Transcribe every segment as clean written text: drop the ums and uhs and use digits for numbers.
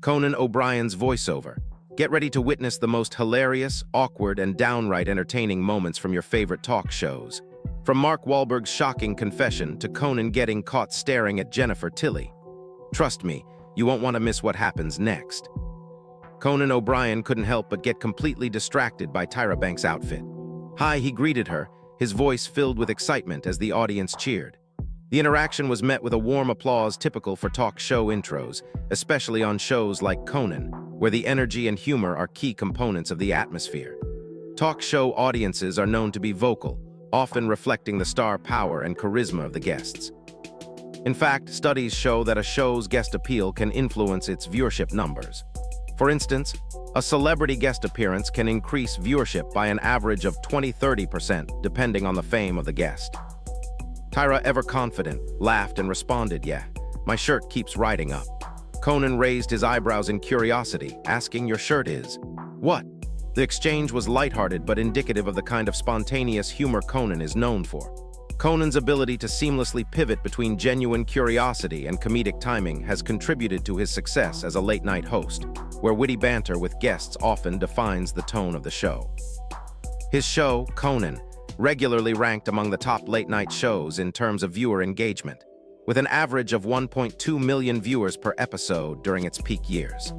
Conan O'Brien's voiceover. Get ready to witness the most hilarious, awkward, and downright entertaining moments from your favorite talk shows. From Mark Wahlberg's shocking confession to Conan getting caught staring at Jennifer Tilly. Trust me, you won't want to miss what happens next. Conan O'Brien couldn't help but get completely distracted by Tyra Banks' outfit. Hi, he greeted her, his voice filled with excitement as the audience cheered. The interaction was met with a warm applause typical for talk show intros, especially on shows like Conan, where the energy and humor are key components of the atmosphere. Talk show audiences are known to be vocal, often reflecting the star power and charisma of the guests. In fact, studies show that a show's guest appeal can influence its viewership numbers. For instance, a celebrity guest appearance can increase viewership by an average of 20–30%, depending on the fame of the guest. Tyra, ever confident, laughed and responded, "Yeah, my shirt keeps riding up." Conan raised his eyebrows in curiosity, asking, "Your shirt is what?" The exchange was lighthearted but indicative of the kind of spontaneous humor Conan is known for. Conan's ability to seamlessly pivot between genuine curiosity and comedic timing has contributed to his success as a late-night host, where witty banter with guests often defines the tone of the show. His show, Conan, regularly ranked among the top late-night shows in terms of viewer engagement, with an average of 1.2 million viewers per episode during its peak years.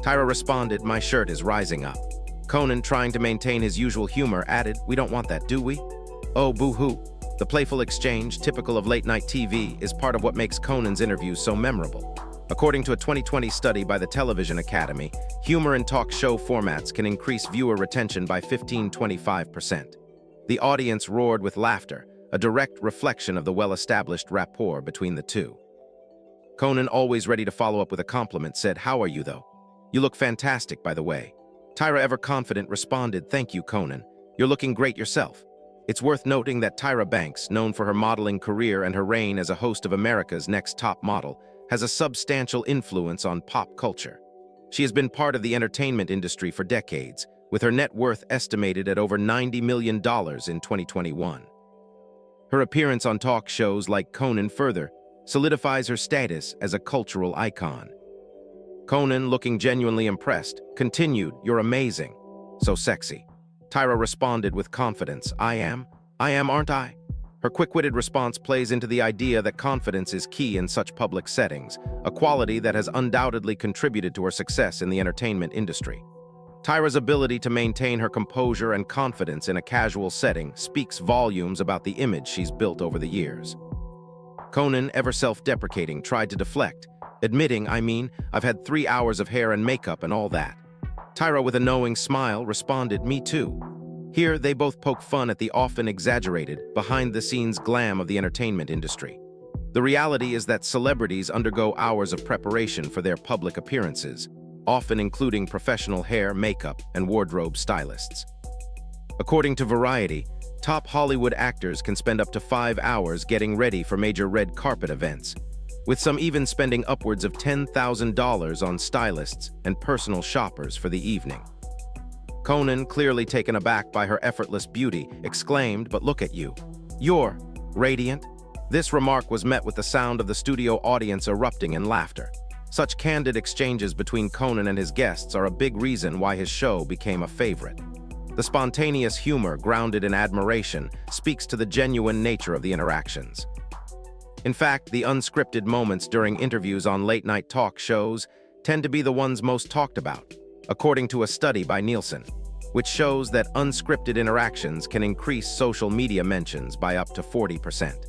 Tyra responded, "My shirt is rising up." Conan, trying to maintain his usual humor, added, "We don't want that, do we?" "Oh, boo-hoo." The playful exchange, typical of late-night TV, is part of what makes Conan's interviews so memorable. According to a 2020 study by the Television Academy, humor in talk show formats can increase viewer retention by 15–25%. The audience roared with laughter, a direct reflection of the well-established rapport between the two. Conan, always ready to follow up with a compliment, said, "How are you, though? You look fantastic, by the way." Tyra, ever confident, responded, "Thank you, Conan. You're looking great yourself." It's worth noting that Tyra Banks, known for her modeling career and her reign as a host of America's Next Top Model, has a substantial influence on pop culture. She has been part of the entertainment industry for decades, with her net worth estimated at over $90 million in 2021. Her appearance on talk shows like Conan further solidifies her status as a cultural icon. Conan, looking genuinely impressed, continued, "You're amazing. So sexy." Tyra responded with confidence, I am, aren't I?" Her quick-witted response plays into the idea that confidence is key in such public settings, a quality that has undoubtedly contributed to her success in the entertainment industry. Tyra's ability to maintain her composure and confidence in a casual setting speaks volumes about the image she's built over the years. Conan, ever self-deprecating, tried to deflect, admitting, "I've had 3 hours of hair and makeup and all that." Tyra, with a knowing smile, responded, "Me too." Here, they both poke fun at the often exaggerated, behind-the-scenes glam of the entertainment industry. The reality is that celebrities undergo hours of preparation for their public appearances, often including professional hair, makeup, and wardrobe stylists. According to Variety, top Hollywood actors can spend up to 5 hours getting ready for major red carpet events, with some even spending upwards of $10,000 on stylists and personal shoppers for the evening. Conan, clearly taken aback by her effortless beauty, exclaimed, "But look at you. You're radiant." This remark was met with the sound of the studio audience erupting in laughter. Such candid exchanges between Conan and his guests are a big reason why his show became a favorite. The spontaneous humor, grounded in admiration, speaks to the genuine nature of the interactions. In fact, the unscripted moments during interviews on late-night talk shows tend to be the ones most talked about, according to a study by Nielsen, which shows that unscripted interactions can increase social media mentions by up to 40%.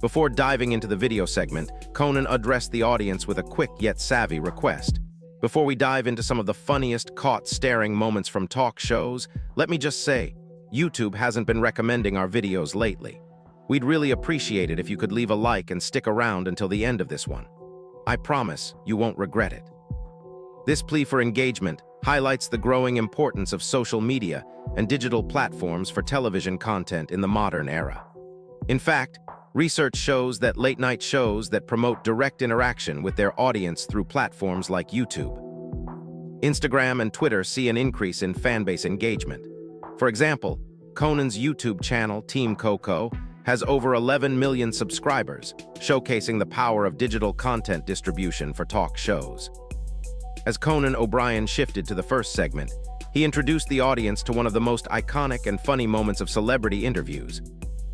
Before diving into the video segment, Conan addressed the audience with a quick yet savvy request. Before we dive into some of the funniest caught-staring moments from talk shows, let me just say, YouTube hasn't been recommending our videos lately. We'd really appreciate it if you could leave a like and stick around until the end of this one. I promise you won't regret it. This plea for engagement highlights the growing importance of social media and digital platforms for television content in the modern era. In fact, research shows that late-night shows that promote direct interaction with their audience through platforms like YouTube, Instagram, and Twitter see an increase in fanbase engagement. For example, Conan's YouTube channel, Team Coco, has over 11 million subscribers, showcasing the power of digital content distribution for talk shows. As Conan O'Brien shifted to the first segment, he introduced the audience to one of the most iconic and funny moments of celebrity interviews.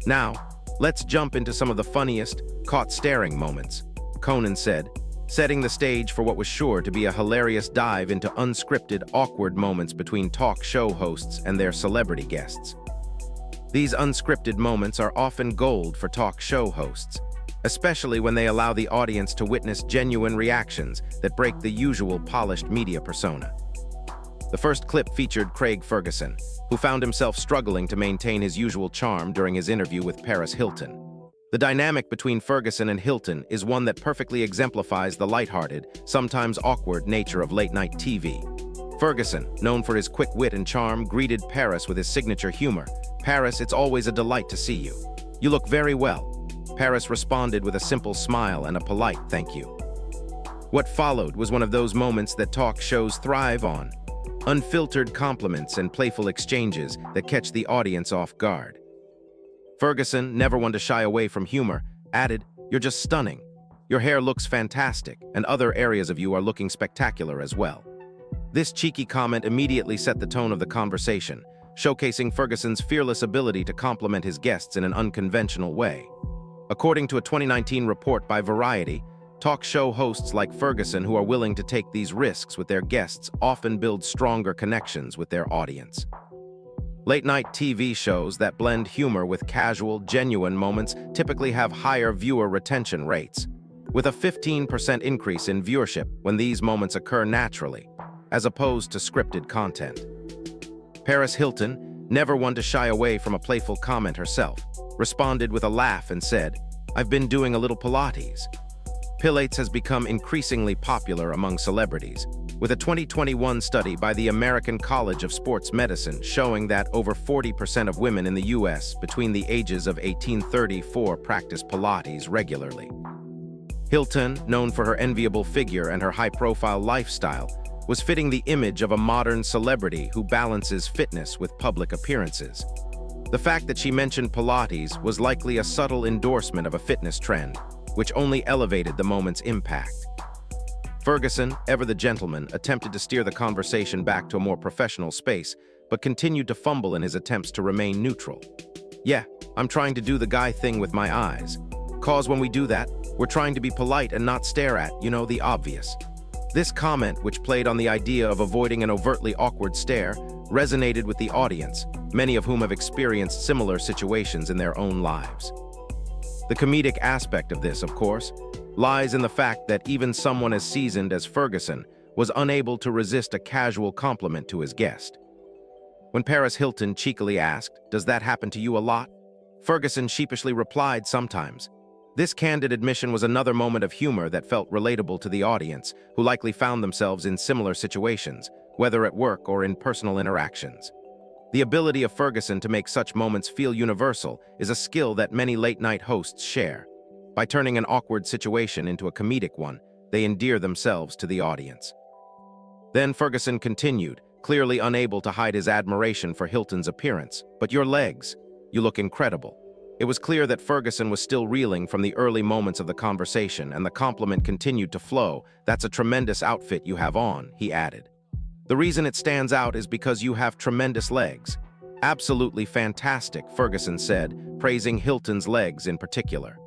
Now, let's jump into some of the funniest, caught staring moments, Conan said, setting the stage for what was sure to be a hilarious dive into unscripted, awkward moments between talk show hosts and their celebrity guests. These unscripted moments are often gold for talk show hosts, especially when they allow the audience to witness genuine reactions that break the usual polished media persona. The first clip featured Craig Ferguson, who found himself struggling to maintain his usual charm during his interview with Paris Hilton. The dynamic between Ferguson and Hilton is one that perfectly exemplifies the lighthearted, sometimes awkward nature of late-night TV. Ferguson, known for his quick wit and charm, greeted Paris with his signature humor. "Paris, it's always a delight to see you. You look very well." Paris responded with a simple smile and a polite thank you. What followed was one of those moments that talk shows thrive on. Unfiltered compliments and playful exchanges that catch the audience off guard. Ferguson, never one to shy away from humor, added, "You're just stunning. Your hair looks fantastic, and other areas of you are looking spectacular as well." This cheeky comment immediately set the tone of the conversation, showcasing Ferguson's fearless ability to compliment his guests in an unconventional way. According to a 2019 report by Variety, talk show hosts like Ferguson who are willing to take these risks with their guests often build stronger connections with their audience. Late-night TV shows that blend humor with casual, genuine moments typically have higher viewer retention rates, with a 15% increase in viewership when these moments occur naturally, as opposed to scripted content. Paris Hilton, never one to shy away from a playful comment herself, responded with a laugh and said, "I've been doing a little Pilates." Pilates has become increasingly popular among celebrities, with a 2021 study by the American College of Sports Medicine showing that over 40% of women in the U.S. between the ages of 18 and 34 practice Pilates regularly. Hilton, known for her enviable figure and her high-profile lifestyle, was fitting the image of a modern celebrity who balances fitness with public appearances. The fact that she mentioned Pilates was likely a subtle endorsement of a fitness trend, which only elevated the moment's impact. Ferguson, ever the gentleman, attempted to steer the conversation back to a more professional space, but continued to fumble in his attempts to remain neutral. "Yeah, I'm trying to do the guy thing with my eyes. 'Cause when we do that, we're trying to be polite and not stare at, the obvious." This comment, which played on the idea of avoiding an overtly awkward stare, resonated with the audience, many of whom have experienced similar situations in their own lives. The comedic aspect of this, of course, lies in the fact that even someone as seasoned as Ferguson was unable to resist a casual compliment to his guest. When Paris Hilton cheekily asked, "Does that happen to you a lot?" Ferguson sheepishly replied, "Sometimes." This candid admission was another moment of humor that felt relatable to the audience, who likely found themselves in similar situations, whether at work or in personal interactions. The ability of Ferguson to make such moments feel universal is a skill that many late-night hosts share. By turning an awkward situation into a comedic one, they endear themselves to the audience. Then Ferguson continued, clearly unable to hide his admiration for Hilton's appearance. "But your legs, you look incredible." It was clear that Ferguson was still reeling from the early moments of the conversation, and the compliment continued to flow. "That's a tremendous outfit you have on," he added. "The reason it stands out is because you have tremendous legs." "Absolutely fantastic," Ferguson said, praising Hilton's legs in particular.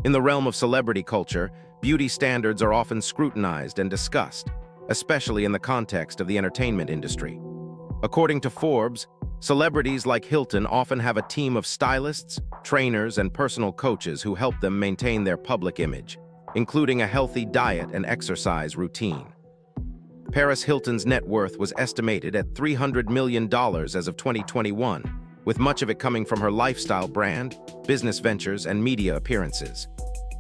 In the realm of celebrity culture, beauty standards are often scrutinized and discussed, especially in the context of the entertainment industry. According to Forbes, celebrities like Hilton often have a team of stylists, trainers, and personal coaches who help them maintain their public image, including a healthy diet and exercise routine. Paris Hilton's net worth was estimated at $300 million as of 2021, with much of it coming from her lifestyle brand, business ventures, and media appearances.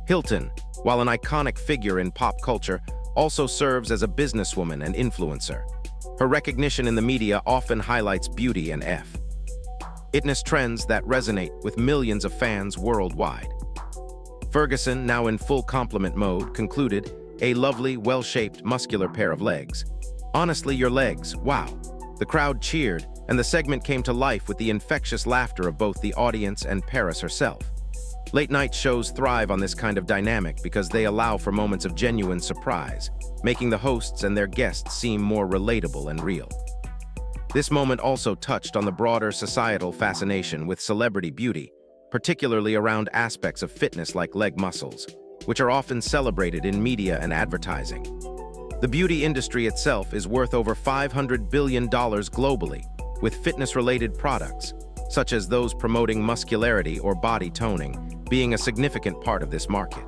Hilton, while an iconic figure in pop culture, also serves as a businesswoman and influencer. Her recognition in the media often highlights beauty and fitness trends that resonate with millions of fans worldwide. Ferguson, now in full compliment mode, concluded, "A lovely, well-shaped, muscular pair of legs. Honestly, your legs, wow." The crowd cheered, and the segment came to life with the infectious laughter of both the audience and Paris herself. Late-night shows thrive on this kind of dynamic because they allow for moments of genuine surprise, making the hosts and their guests seem more relatable and real. This moment also touched on the broader societal fascination with celebrity beauty, particularly around aspects of fitness like leg muscles, which are often celebrated in media and advertising. The beauty industry itself is worth over $500 billion globally, with fitness-related products, such as those promoting muscularity or body toning, being a significant part of this market.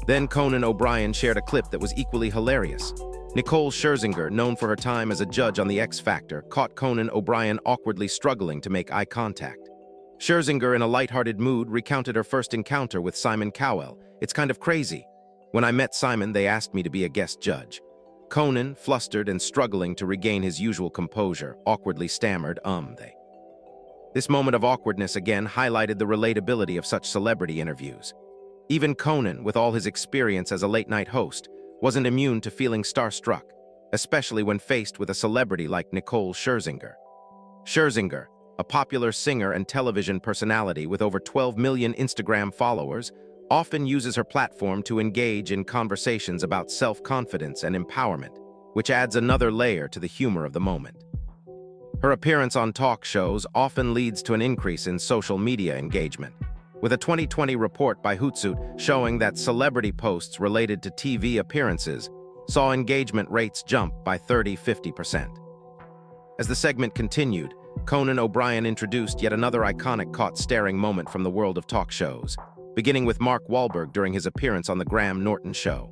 Then Conan O'Brien shared a clip that was equally hilarious. Nicole Scherzinger, known for her time as a judge on The X Factor, caught Conan O'Brien awkwardly struggling to make eye contact. Scherzinger, in a lighthearted mood, recounted her first encounter with Simon Cowell. "It's kind of crazy. When I met Simon, they asked me to be a guest judge." Conan, flustered and struggling to regain his usual composure, awkwardly stammered, they. This moment of awkwardness again highlighted the relatability of such celebrity interviews. Even Conan, with all his experience as a late-night host, wasn't immune to feeling starstruck, especially when faced with a celebrity like Nicole Scherzinger. Scherzinger, a popular singer and television personality with over 12 million Instagram followers, often uses her platform to engage in conversations about self-confidence and empowerment, which adds another layer to the humor of the moment. Her appearance on talk shows often leads to an increase in social media engagement, with a 2020 report by Hootsuite showing that celebrity posts related to TV appearances saw engagement rates jump by 30–50%. As the segment continued, Conan O'Brien introduced yet another iconic caught-staring moment from the world of talk shows, beginning with Mark Wahlberg during his appearance on the Norton show.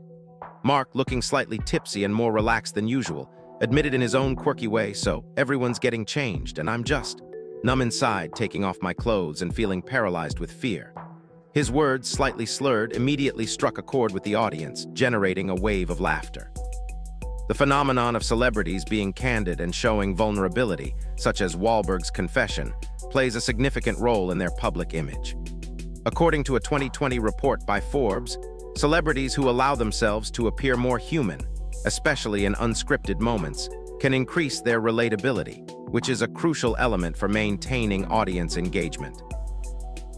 Mark, looking slightly tipsy and more relaxed than usual, admitted in his own quirky way, "So, everyone's getting changed, and I'm just numb inside, taking off my clothes and feeling paralyzed with fear." His words, slightly slurred, immediately struck a chord with the audience, generating a wave of laughter. The phenomenon of celebrities being candid and showing vulnerability, such as Wahlberg's confession, plays a significant role in their public image. According to a 2020 report by Forbes, celebrities who allow themselves to appear more human, especially in unscripted moments, can increase their relatability, which is a crucial element for maintaining audience engagement.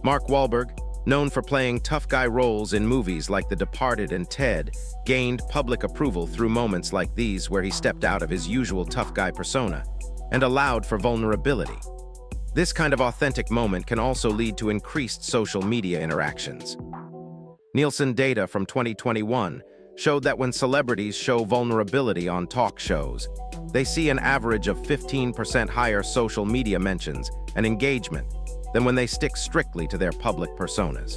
Mark Wahlberg, known for playing tough guy roles in movies like The Departed and Ted, gained public approval through moments like these where he stepped out of his usual tough guy persona and allowed for vulnerability. This kind of authentic moment can also lead to increased social media interactions. Nielsen data from 2021 showed that when celebrities show vulnerability on talk shows, they see an average of 15% higher social media mentions and engagement than when they stick strictly to their public personas.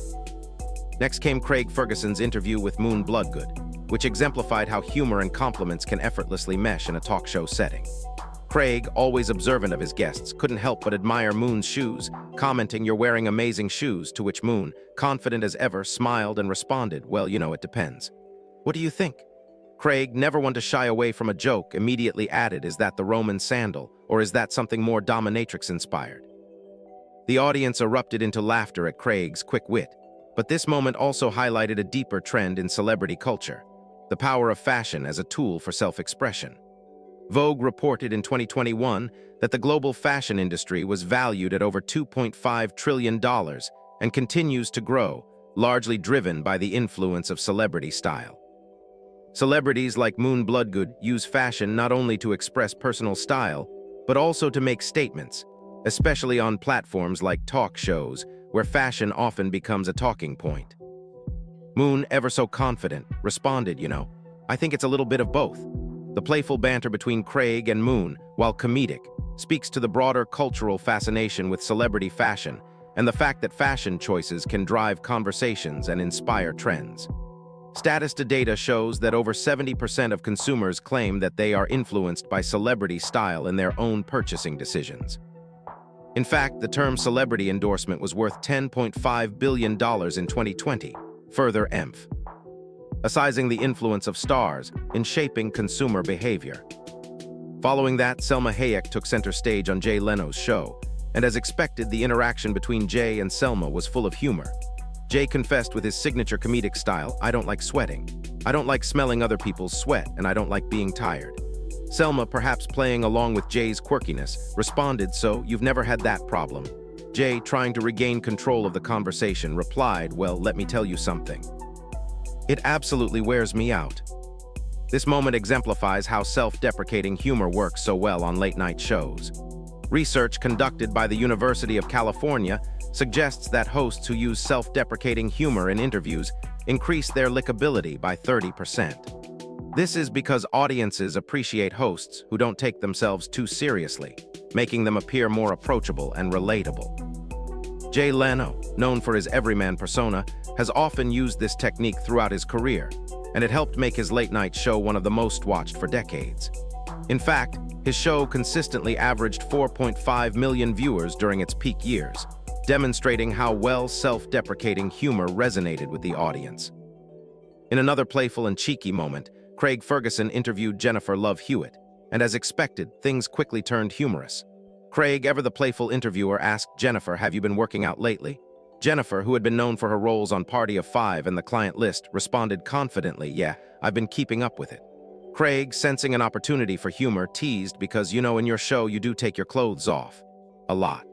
Next came Craig Ferguson's interview with Bloodgood, which exemplified how humor and compliments can effortlessly mesh in a talk show setting. Craig, always observant of his guests, couldn't help but admire Moon's shoes, commenting, "You're wearing amazing shoes," to which Moon, confident as ever, smiled and responded, "Well, it depends. What do you think?" Craig, never one to shy away from a joke, immediately added, "Is that the Roman sandal, or is that something more dominatrix-inspired?" The audience erupted into laughter at Craig's quick wit, but this moment also highlighted a deeper trend in celebrity culture: the power of fashion as a tool for self-expression. Vogue reported in 2021 that the global fashion industry was valued at over $2.5 trillion and continues to grow, largely driven by the influence of celebrity style. Celebrities like Bloodgood use fashion not only to express personal style, but also to make statements, especially on platforms like talk shows, where fashion often becomes a talking point. Moon, ever so confident, responded, "I think it's a little bit of both." The playful banter between Craig and Moon, while comedic, speaks to the broader cultural fascination with celebrity fashion and the fact that fashion choices can drive conversations and inspire trends. Statista data shows that over 70% of consumers claim that they are influenced by celebrity style in their own purchasing decisions. In fact, the term celebrity endorsement was worth $10.5 billion in 2020, further emphasizing the influence of stars in shaping consumer behavior. Following that, Selma Hayek took center stage on Jay Leno's show, and as expected, the interaction between Jay and Selma was full of humor. Jay confessed with his signature comedic style, "I don't like sweating. I don't like smelling other people's sweat, and I don't like being tired." Selma, perhaps playing along with Jay's quirkiness, responded, "So, you've never had that problem?" Jay, trying to regain control of the conversation, replied, "Well, let me tell you something. It absolutely wears me out." This moment exemplifies how self-deprecating humor works so well on late-night shows. Research conducted by the University of California suggests that hosts who use self-deprecating humor in interviews increase their lickability by 30%. This is because audiences appreciate hosts who don't take themselves too seriously, making them appear more approachable and relatable. Jay Leno, known for his everyman persona, has often used this technique throughout his career, and it helped make his late-night show one of the most watched for decades. In fact, his show consistently averaged 4.5 million viewers during its peak years, demonstrating how well self-deprecating humor resonated with the audience. In another playful and cheeky moment, Craig Ferguson interviewed Jennifer Love Hewitt, and as expected, things quickly turned humorous. Craig, ever the playful interviewer, asked Jennifer, "Have you been working out lately?" Jennifer, who had been known for her roles on Party of Five and The Client List, responded confidently, "Yeah, I've been keeping up with it." Craig, sensing an opportunity for humor, teased, "Because, in your show you do take your clothes off. A lot."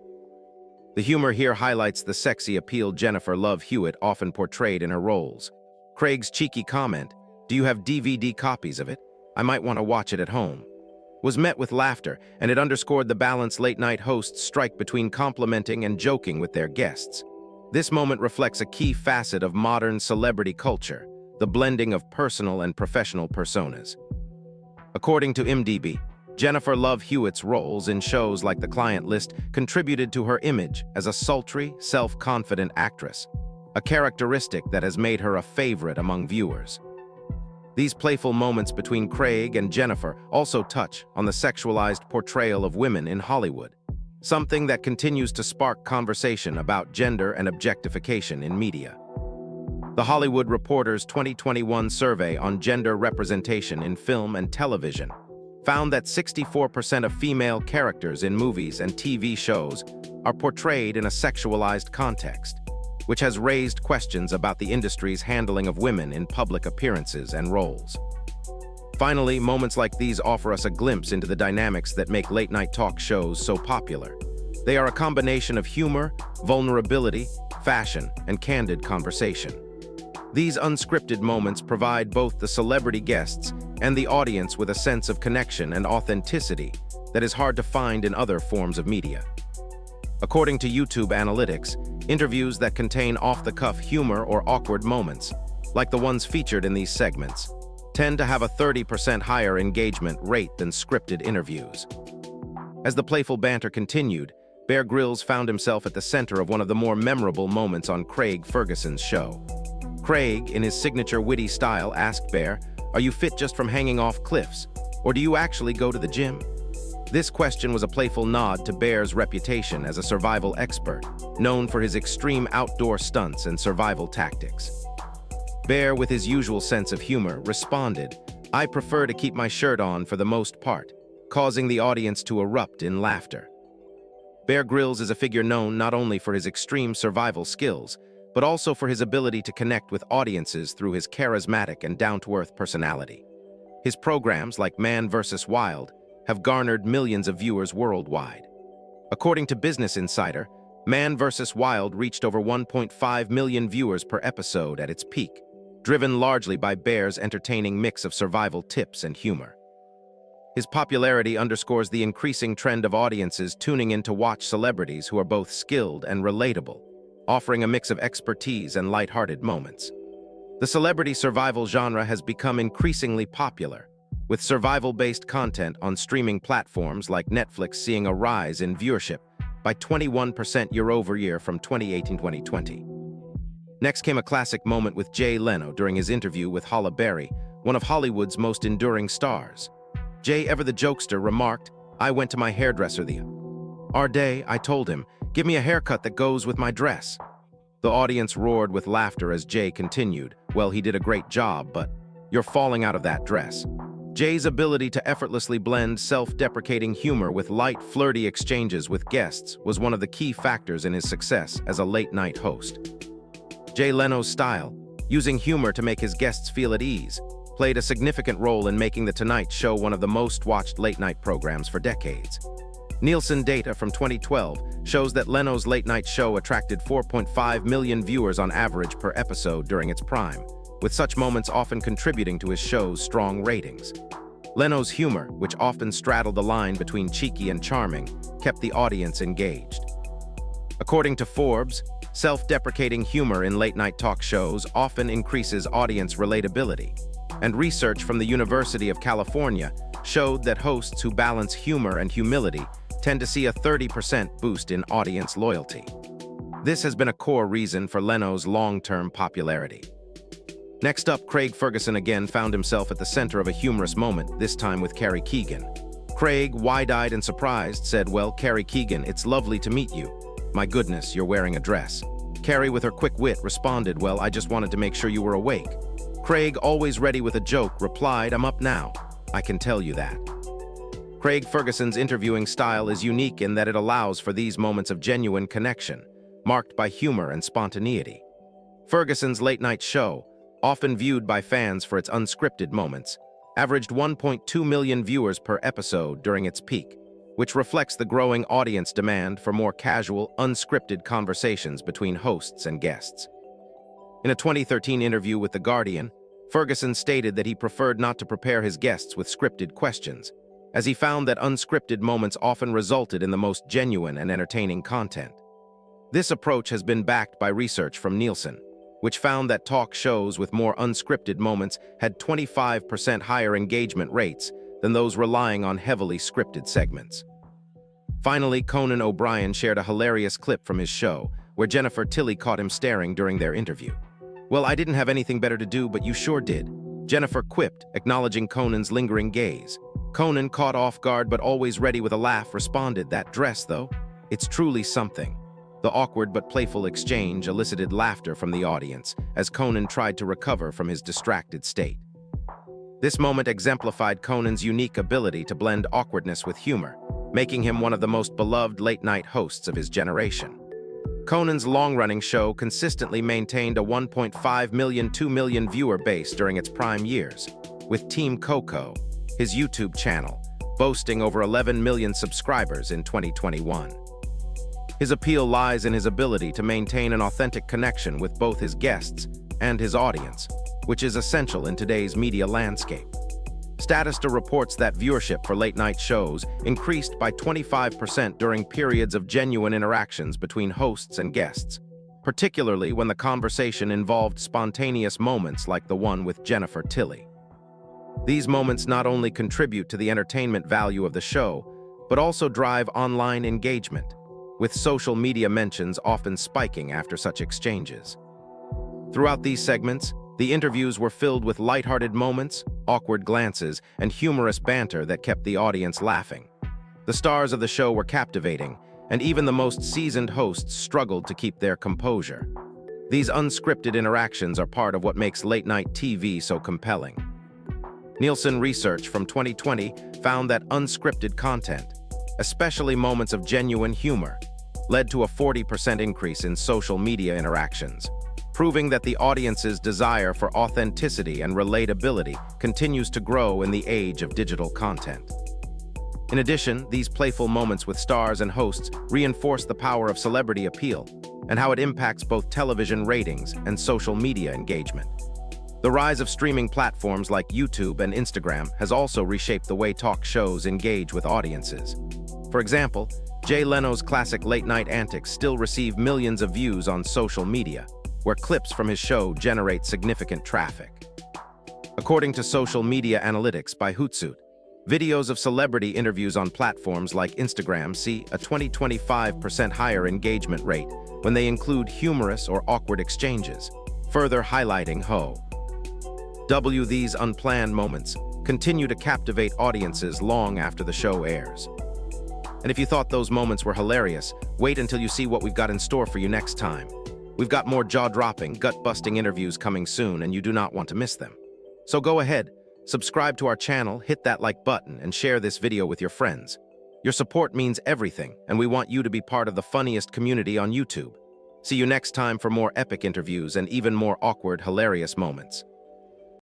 The humor here highlights the sexy appeal Jennifer Love Hewitt often portrayed in her roles. Craig's cheeky comment, "Do you have DVD copies of it? I might want to watch it at home," was met with laughter, and it underscored the balance late-night hosts strike between complimenting and joking with their guests. This moment reflects a key facet of modern celebrity culture, the blending of personal and professional personas. According to IMDb, Jennifer Love Hewitt's roles in shows like The Client List contributed to her image as a sultry, self-confident actress, a characteristic that has made her a favorite among viewers. These playful moments between Craig and Jennifer also touch on the sexualized portrayal of women in Hollywood, something that continues to spark conversation about gender and objectification in media. The Hollywood Reporter's 2021 survey on gender representation in film and television found that 64% of female characters in movies and TV shows are portrayed in a sexualized context, which has raised questions about the industry's handling of women in public appearances and roles. Finally, moments like these offer us a glimpse into the dynamics that make late-night talk shows so popular. They are a combination of humor, vulnerability, fashion, and candid conversation. These unscripted moments provide both the celebrity guests and the audience with a sense of connection and authenticity that is hard to find in other forms of media. According to YouTube analytics, interviews that contain off-the-cuff humor or awkward moments, like the ones featured in these segments, tend to have a 30% higher engagement rate than scripted interviews. As the playful banter continued, Bear Grylls found himself at the center of one of the more memorable moments on Craig Ferguson's show. Craig, in his signature witty style, asked Bear, "Are you fit just from hanging off cliffs, or do you actually go to the gym?" This question was a playful nod to Bear's reputation as a survival expert, known for his extreme outdoor stunts and survival tactics. Bear, with his usual sense of humor, responded, "I prefer to keep my shirt on for the most part," causing the audience to erupt in laughter. Bear Grylls is a figure known not only for his extreme survival skills, but also for his ability to connect with audiences through his charismatic and down-to-earth personality. His programs, like Man vs. Wild, have garnered millions of viewers worldwide. According to Business Insider, Man vs. Wild reached over 1.5 million viewers per episode at its peak, driven largely by Bear's entertaining mix of survival tips and humor. His popularity underscores the increasing trend of audiences tuning in to watch celebrities who are both skilled and relatable, offering a mix of expertise and lighthearted moments. The celebrity survival genre has become increasingly popular, with survival-based content on streaming platforms like Netflix seeing a rise in viewership by 21% year-over-year from 2018-2020. Next came a classic moment with Jay Leno during his interview with Halle Berry, one of Hollywood's most enduring stars. Jay, ever the jokester, remarked, "I went to my hairdresser the other day. I told him, 'Give me a haircut that goes with my dress.'" The audience roared with laughter as Jay continued, "Well, he did a great job, but you're falling out of that dress." Jay's ability to effortlessly blend self-deprecating humor with light, flirty exchanges with guests was one of the key factors in his success as a late-night host. Jay Leno's style, using humor to make his guests feel at ease, played a significant role in making The Tonight Show one of the most watched late-night programs for decades. Nielsen data from 2012 shows that Leno's late-night show attracted 4.5 million viewers on average per episode during its prime, with such moments often contributing to his show's strong ratings. Leno's humor, which often straddled the line between cheeky and charming, kept the audience engaged. According to Forbes, self-deprecating humor in late-night talk shows often increases audience relatability, and research from the University of California showed that hosts who balance humor and humility tend to see a 30% boost in audience loyalty. This has been a core reason for Leno's long-term popularity. Next up, Craig Ferguson again found himself at the center of a humorous moment, this time with Carrie Keegan. Craig, wide-eyed and surprised, said, "Well, Carrie Keegan, it's lovely to meet you. My goodness, you're wearing a dress." Carrie, with her quick wit, responded, "Well, I just wanted to make sure you were awake." Craig, always ready with a joke, replied, "I'm up now. I can tell you that." Craig Ferguson's interviewing style is unique in that it allows for these moments of genuine connection, marked by humor and spontaneity. Ferguson's late-night show, often viewed by fans for its unscripted moments, averaged 1.2 million viewers per episode during its peak, which reflects the growing audience demand for more casual, unscripted conversations between hosts and guests. In a 2013 interview with The Guardian, Ferguson stated that he preferred not to prepare his guests with scripted questions, as he found that unscripted moments often resulted in the most genuine and entertaining content. This approach has been backed by research from Nielsen, which found that talk shows with more unscripted moments had 25% higher engagement rates than those relying on heavily scripted segments. Finally, Conan O'Brien shared a hilarious clip from his show, where Jennifer Tilly caught him staring during their interview. "Well, I didn't have anything better to do, but you sure did," Jennifer quipped, acknowledging Conan's lingering gaze. Conan, caught off guard but always ready with a laugh, responded, "That dress, though? It's truly something." The awkward but playful exchange elicited laughter from the audience as Conan tried to recover from his distracted state. This moment exemplified Conan's unique ability to blend awkwardness with humor, making him one of the most beloved late-night hosts of his generation. Conan's long-running show consistently maintained a 1.5 million, 2 million viewer base during its prime years, with Team Coco, his YouTube channel, boasting over 11 million subscribers in 2021. His appeal lies in his ability to maintain an authentic connection with both his guests and his audience, which is essential in today's media landscape. Statista reports that viewership for late-night shows increased by 25% during periods of genuine interactions between hosts and guests, particularly when the conversation involved spontaneous moments like the one with Jennifer Tilly. These moments not only contribute to the entertainment value of the show, but also drive online engagement, with social media mentions often spiking after such exchanges. Throughout these segments, the interviews were filled with lighthearted moments, awkward glances, and humorous banter that kept the audience laughing. The stars of the show were captivating, and even the most seasoned hosts struggled to keep their composure. These unscripted interactions are part of what makes late-night TV so compelling. Nielsen research from 2020 found that unscripted content, especially moments of genuine humor, led to a 40% increase in social media interactions, proving that the audience's desire for authenticity and relatability continues to grow in the age of digital content. In addition, these playful moments with stars and hosts reinforce the power of celebrity appeal and how it impacts both television ratings and social media engagement. The rise of streaming platforms like YouTube and Instagram has also reshaped the way talk shows engage with audiences. For example, Jay Leno's classic late-night antics still receive millions of views on social media, where clips from his show generate significant traffic. According to social media analytics by Hootsuite, videos of celebrity interviews on platforms like Instagram see a 25% higher engagement rate when they include humorous or awkward exchanges, further highlighting these unplanned moments continue to captivate audiences long after the show airs. And if you thought those moments were hilarious, wait until you see what we've got in store for you next time. We've got more jaw-dropping, gut-busting interviews coming soon, and you do not want to miss them. So go ahead, subscribe to our channel, hit that like button, and share this video with your friends. Your support means everything, and we want you to be part of the funniest community on YouTube. See you next time for more epic interviews and even more awkward, hilarious moments.